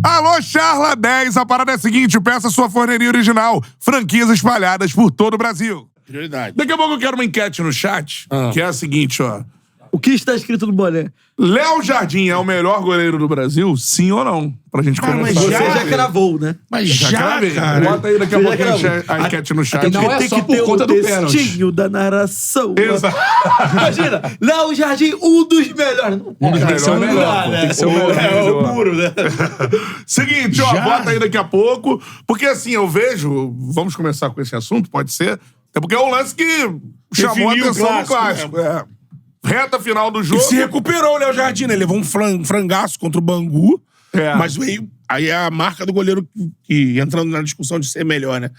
Alô, Charla 10, a parada é a seguinte, peça sua forneria original, franquias espalhadas por todo o Brasil. Prioridade. Daqui a pouco eu quero uma enquete no chat, que é a seguinte, ó. O que está escrito no boné? Léo Jardim é o melhor goleiro do Brasil? Sim ou não? Pra gente Cara, começar. mas Você já, já cravou, né? Mas Já já, cravei. cara. Bota aí daqui a Você já pouco cravou. a enquete no chat. Não é Tem só que por ter conta o do pênalti. textinho da narração. Exato. Imagina, Léo Jardim, um dos melhores. Tem que ser o melhor, pô. Tem que ser o melhor. É o puro, né? Seguinte, ó, Já. bota aí daqui a pouco, porque assim, eu vejo, vamos começar com esse assunto, pode ser, até porque é um lance que chamou a Definiu o atenção no clássico, clássico. É. Reta final do E jogo. se recuperou o Léo Jardim, né? Ele levou um frangaço contra o Bangu, É. mas aí é a marca do goleiro que, entrando na discussão de ser melhor, né?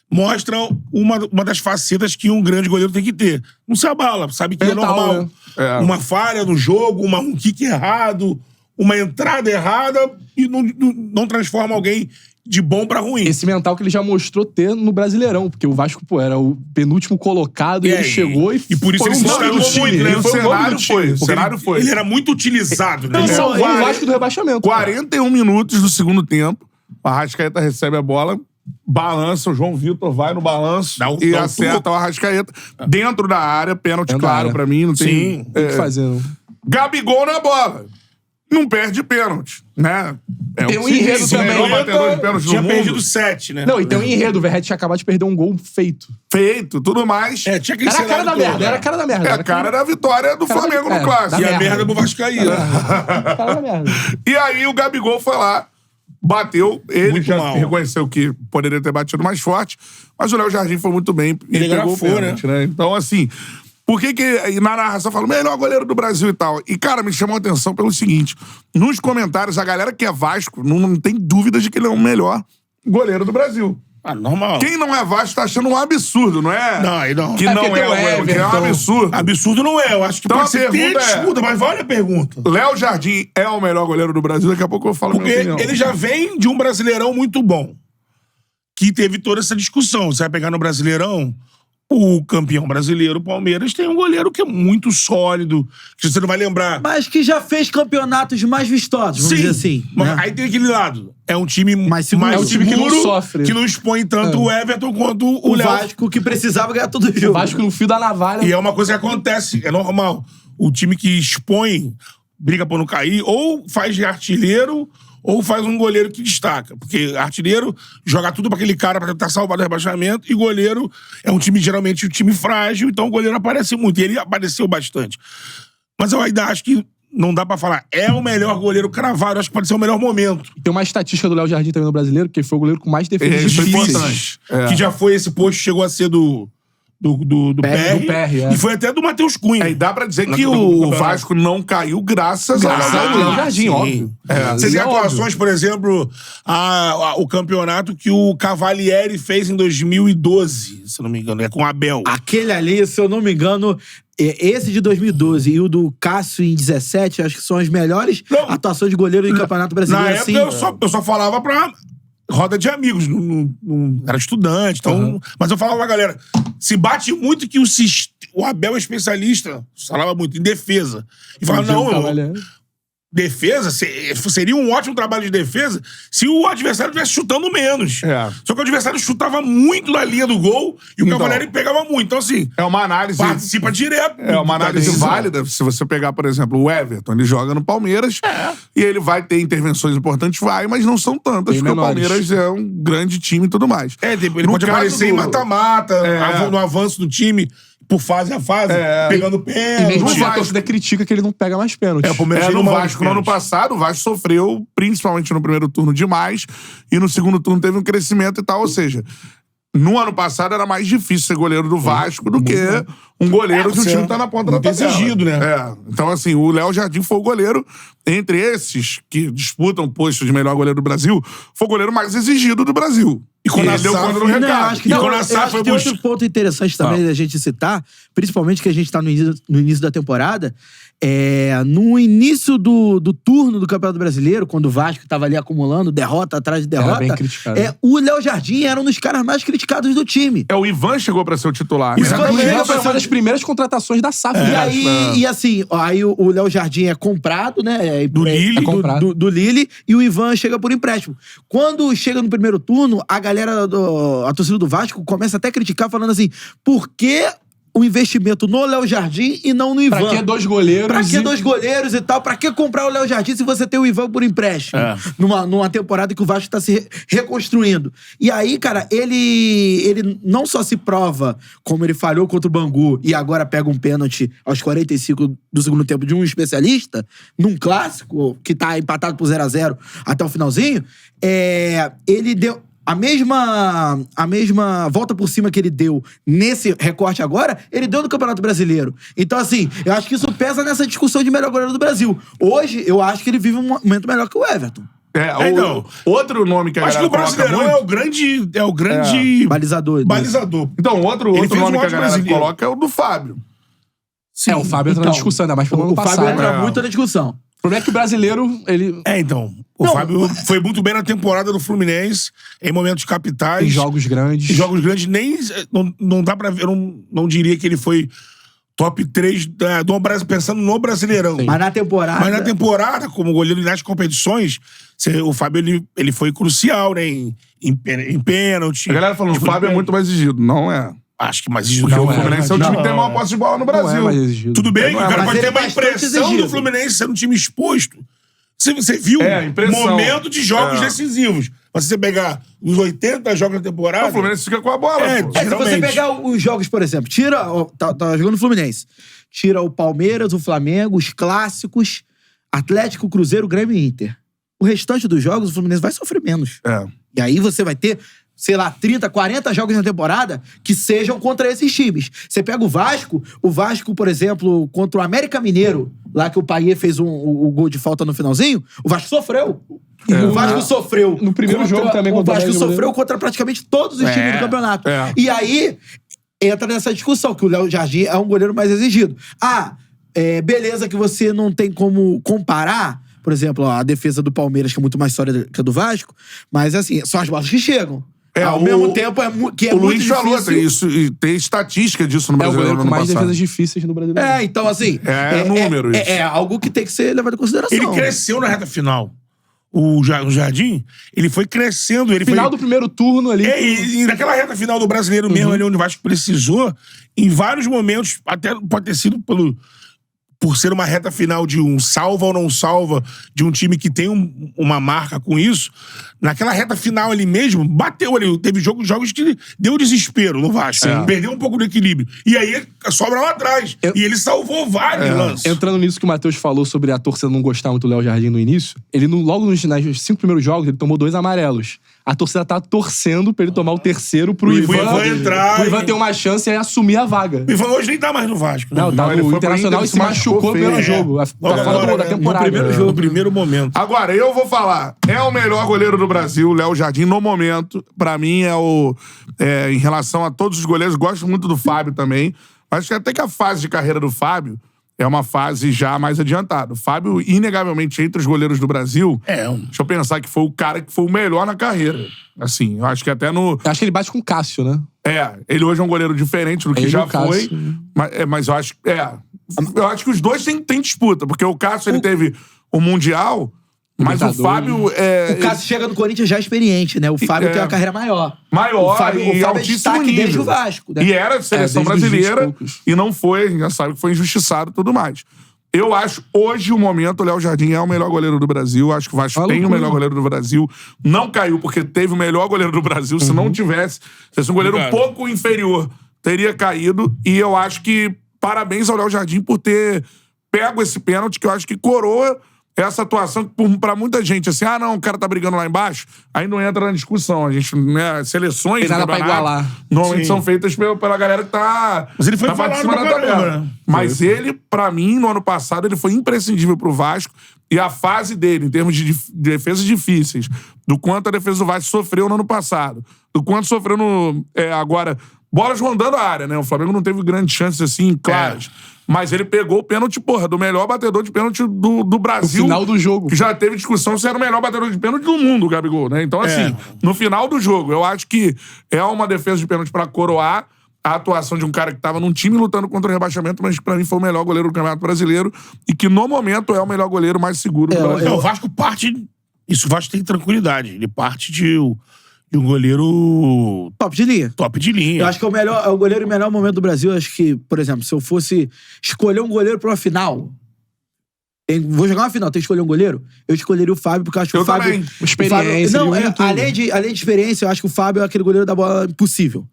Mostra uma das facetas que um grande goleiro tem que ter. Não se abala, sabe que Mental, é normal. né? É. Uma falha no jogo, um kick errado, uma entrada errada e não transforma alguém de bom pra ruim. Esse mental que ele já mostrou ter no Brasileirão, porque o Vasco, pô, era o penúltimo colocado e É, ele chegou e por isso foi ele um se nome destacou do time. muito, né? E o Foi um nome cenário do foi. time. O cenário foi. Ele era muito utilizado, né? Ele salvou É. o Vasco do rebaixamento. 41 minutos do segundo tempo. O Arrascaeta recebe a bola, balança, o João Vitor vai no balanço Dá um e toque. acerta o Arrascaeta dentro da área, pênalti Dentro da claro área. pra mim, não tem... Sim, Tem que fazer, não. Gabigol na bola. Não perde pênalti, né? É Tem o um que se enredo diz, o também. melhor batedor de pênalti do Tinha mundo. perdido 7, né? Não, e tem um enredo. O Verratti tinha acabado de perder um gol feito. Feito, tudo mais. É, tinha aquele Era a cara cenário da todo, merda, né? era a cara da merda. É era a cara da vitória do Cara Flamengo da- no clássico. E a merda. merda pro Vascaíno. a cara da merda. E aí o Gabigol foi lá, bateu. Ele Muito já mal. reconheceu que poderia ter batido mais forte, mas o Léo Jardim foi muito bem e Ele pegou o grafou, pênalti, né? Então, assim, por que e na narração fala melhor goleiro do Brasil e tal? E, cara, me chamou a atenção pelo seguinte, nos comentários, a galera que é Vasco não tem dúvidas de que ele é o melhor goleiro do Brasil. Ah, normal. Quem não é Vasco tá achando um absurdo, não é? Não, aí não. Que É não porque é tem o o goleiro, que é um Everton. absurdo. Absurdo não é. Eu acho que Então pode a ser ter pergunta é- disputa, mas vale a pergunta. Léo Jardim é o melhor goleiro do Brasil? Daqui a pouco eu falo a Porque minha opinião. ele já vem de um Brasileirão muito bom. Que teve toda essa discussão. Você vai pegar no Brasileirão, o campeão brasileiro, o Palmeiras, tem um goleiro que é muito sólido, que você não vai lembrar. Mas que já fez campeonatos mais vistosos, vamos dizer assim. Mas né? aí tem aquele lado. É um time Mais seguro. É um time que não seguro, sofre. que não expõe tanto o Everton quanto o O Léo. Vasco que precisava ganhar todo O jogo. Vasco no fio da navalha. E é uma coisa que acontece, é normal. O time que expõe, briga pra não cair, ou faz de artilheiro, ou faz um goleiro que destaca. Porque artilheiro joga tudo pra aquele cara pra tentar salvar do rebaixamento, e goleiro é um time, geralmente, um time frágil, então o goleiro aparece muito. E ele apareceu bastante. Mas eu ainda acho que não dá pra falar, é o melhor goleiro cravado, acho que pode ser o melhor momento. Tem uma estatística do Léo Jardim também no Brasileiro, que ele foi o goleiro com mais defesas Isso é difíceis. importante. É. Que já foi esse posto, chegou a ser do PR, é. e foi até do Matheus Cunha. E dá pra dizer Na que Copa do o Campeonato. Vasco não caiu graças ao Graças Léo ao Jardim. Léo Jardim, Sim. óbvio. Você Isso tem é atuações, por exemplo, o campeonato que o Cavalieri fez em 2012, se não me engano, é com o Abel. Aquele ali, se eu não me engano, esse de 2012 e o do Cássio em 17, acho que são as melhores Não. atuações de goleiro em Campeonato Brasileiro. Na época assim. eu só falava pra roda de amigos, não era estudante, então. Mas eu falava pra galera, se bate muito que o Abel é especialista, falava muito, em defesa. E falava, não, defesa, seria um ótimo trabalho de defesa se o adversário estivesse chutando menos. É. Só que o adversário chutava muito na linha do gol e o Então. Cavalieri pegava muito. Então, assim, É uma análise. participa direto. É uma da análise decisão. válida. Se você pegar, por exemplo, o Everton, ele joga no Palmeiras e ele vai ter intervenções importantes, mas não são tantas, Bem porque menores. o Palmeiras é um grande time e tudo mais. Ele No pode caso aparecer do- em mata-mata, no avanço do time, por fase a fase, pegando E pênalti. mesmo assim, a Vasco. torcida critica que ele não pega mais pênalti. É, o Palmeiras No tem uma Vasco, no ano pênalti. passado, o Vasco sofreu, principalmente no primeiro turno, demais, e no segundo turno teve um crescimento e tal, ou seja, no ano passado era mais difícil ser goleiro do Vasco do que um goleiro que o você time tá na ponta da muito tabela. exigido, né? É. Então, assim, o Léo Jardim foi o goleiro, entre esses que disputam o posto de melhor goleiro do Brasil, foi o goleiro mais exigido do Brasil. E quando ele a deu SAF... conta do Não, recado. acho que, E não, quando a eu SAF acho foi que tem outro ponto interessante também da gente citar, principalmente que a gente tá no início da temporada. No início do turno do Campeonato Brasileiro, quando o Vasco tava ali acumulando derrota atrás de derrota, bem criticado. o Léo Jardim era um dos caras mais criticados do time. O Ivan chegou pra ser o titular. O né? Ivan O chega Ivan pra foi uma das primeiras contratações da SAF. E aí, aí o Léo Jardim é comprado, né? Do Lille. Do Lille, e o Ivan chega por empréstimo. Quando chega no primeiro turno, a galera, a torcida do Vasco começa até a criticar, falando assim, por que o investimento no Léo Jardim e não no Ivan? Pra que 2 goleiros? Pra que 2 goleiros e tal? Pra que comprar o Léo Jardim se você tem o Ivan por empréstimo? Numa temporada que o Vasco tá se reconstruindo. E aí, cara, ele não só se prova como ele falhou contra o Bangu e agora pega um pênalti aos 45 do segundo tempo de um especialista, num clássico que tá empatado por 0-0 até o finalzinho, ele deu... A mesma volta por cima que ele deu nesse recorte agora, ele deu no Campeonato Brasileiro. Então, assim, eu acho que isso pesa nessa discussão de melhor goleiro do Brasil. Hoje, eu acho que ele vive um momento melhor que o Everton. Então, outro nome que a acho que galera o Brasileirão coloca é o grande Balizador. balizador. Então, outro Ele fez nome um que a ótimo galera brasileiro. coloca é o do Fábio. Sim. O Fábio entra na discussão, ainda mais pelo ano O Fábio passado. entra muito na discussão. O problema é que o brasileiro, ele... Então. O Fábio foi muito bem na temporada do Fluminense, em momentos capitais. Em jogos grandes. Em jogos grandes, não dá pra ver, eu não diria que ele foi top 3 do Brasil, pensando no Brasileirão. Mas na temporada, como goleiro nas competições, o Fábio ele foi crucial, né? Em pênalti. A galera falando que o Fábio é muito mais exigido. Não é. Acho que mais Porque não o Fluminense é o time que tem maior posse de bola no Não é Brasil. mais exigido. Tudo bem, o cara mas pode ele ter é uma bastante impressão exigido. do Fluminense sendo um time exposto. Você viu impressão. momento de jogos decisivos. Mas se você pegar os 80 jogos da temporada... O Fluminense fica com a bola, pô. Se você pegar os jogos, por exemplo, tá jogando o Fluminense, tira o Palmeiras, o Flamengo, os clássicos, Atlético, Cruzeiro, Grêmio e Inter. O restante dos jogos, o Fluminense vai sofrer menos. E aí você vai ter, sei lá, 30, 40 jogos na temporada que sejam contra esses times. Você pega o Vasco, por exemplo, contra o América Mineiro, lá que o Payet fez o gol de falta no finalzinho, o Vasco sofreu. O Vasco sofreu. No primeiro jogo também o contra o Vasco América sofreu contra praticamente todos os times do campeonato. E aí entra nessa discussão, que o Léo Jardim é um goleiro mais exigido. Beleza que você não tem como comparar, por exemplo, a defesa do Palmeiras, que é muito mais sólida que a do Vasco, mas assim, são as bolas que chegam. Ao mesmo tempo, que é o muito Luiz falou difícil. isso, e tem estatística disso no É o Brasileiro goleiro com no mais passado. defesas difíceis no Brasileiro. Então assim... número isso. É algo que tem que ser levado em consideração. Ele cresceu na reta final. O Jardim, ele foi crescendo. Ele Final foi... do primeiro turno ali. E naquela reta final do Brasileiro mesmo, ali onde o Vasco precisou, em vários momentos, até pode ter sido por ser uma reta final de um salva ou não salva, de um time que tem uma marca com isso, naquela reta final ali mesmo, bateu ali. Teve jogos que deu desespero no Vasco. Perdeu um pouco do equilíbrio. E aí sobra lá atrás. E ele salvou vários lances. Entrando nisso que o Matheus falou sobre a torcida não gostar muito do Léo Jardim no início, ele logo nos 5 primeiros jogos, ele tomou 2 amarelos. A torcida tá torcendo pra ele tomar o terceiro pro Ivan entrar. Pro Ivan ter uma chance e assumir a vaga. O Ivan hoje nem tá mais no Vasco. Né? Não, tá ele no foi pro Internacional Inter, e se se machucou no primeiro feio. jogo. Tá fora da temporada. No primeiro jogo, no primeiro momento. Agora, eu vou falar. É o melhor goleiro do Brasil, Léo Jardim, no momento. Pra mim, em relação a todos os goleiros, gosto muito do Fábio também. Mas acho que até que a fase de carreira do Fábio é uma fase já mais adiantada. O Fábio, inegavelmente, entre os goleiros do Brasil, deixa eu pensar que foi o cara que foi o melhor na carreira. Assim, eu acho que até no... Eu acho que ele bate com o Cássio, né? Ele hoje é um goleiro diferente do que Ele já e o Cássio. foi. Mas eu acho... Eu acho que os dois têm disputa, porque o Cássio, ele teve o Mundial, mas o Fábio... O Cássio chega no Corinthians já experiente, né? O Fábio tem uma carreira maior. Maior o Fábio e é altíssimo destaque nível. desde o Vasco, né? E era seleção desde os 20 e brasileira poucos. e não foi, a gente já sabe que foi injustiçado e tudo mais. Eu acho, hoje, o momento, o Léo Jardim é o melhor goleiro do Brasil. Acho que o Vasco tem o melhor goleiro do Brasil. Não caiu porque teve o melhor goleiro do Brasil. Se não tivesse, se fosse um goleiro um pouco inferior, teria caído. E eu acho que parabéns ao Léo Jardim por ter pego esse pênalti, que eu acho que coroa essa atuação que pra muita gente, assim, não, o cara tá brigando lá embaixo, aí não entra na discussão. A gente, né, seleções Tem nada pra igualar. normalmente Sim. são feitas pela galera que tá Mas ele foi na parte de falado cima pra da caramba, tabela. né? Mas ele, pra mim, no ano passado, ele foi imprescindível pro Vasco. E a fase dele, em termos de defesas difíceis, do quanto a defesa do Vasco sofreu no ano passado, do quanto sofreu agora, bolas rondando a área, né? O Flamengo não teve grandes chances, assim, claras. Mas ele pegou o pênalti, do melhor batedor de pênalti do Brasil. No final do jogo. Que já teve discussão se era o melhor batedor de pênalti do mundo, o Gabigol, né? Então, assim, no final do jogo, eu acho que é uma defesa de pênalti pra coroar a atuação de um cara que tava num time lutando contra o rebaixamento, mas que pra mim foi o melhor goleiro do Campeonato Brasileiro e que, no momento, é o melhor goleiro mais seguro do Brasil. O Vasco parte... Isso, o Vasco tem tranquilidade. Ele parte de um goleiro... Top de linha. Top de linha. Eu acho que é o goleiro em melhor momento do Brasil. Eu acho que, por exemplo, se eu fosse escolher um goleiro pra uma final... Vou jogar uma final, tem que escolher um goleiro? Eu escolheria o Fábio, porque eu acho que o Fábio... também. Experiência, Não, ele une tudo. além de experiência, eu acho que o Fábio é aquele goleiro da bola impossível.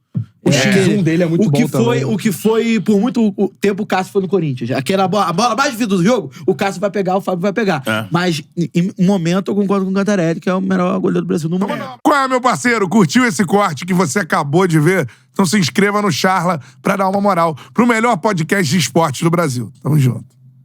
O X1 dele é muito bom também. O que foi, por muito tempo, o Cássio foi no Corinthians. A bola mais difícil do jogo, o Cássio vai pegar, o Fábio vai pegar. Mas, em um momento, eu concordo com o Cantarelli, que é o melhor goleiro do Brasil no momento. Qual é, meu parceiro? Curtiu esse corte que você acabou de ver? Então se inscreva no Charla pra dar uma moral pro melhor podcast de esportes do Brasil. Tamo junto.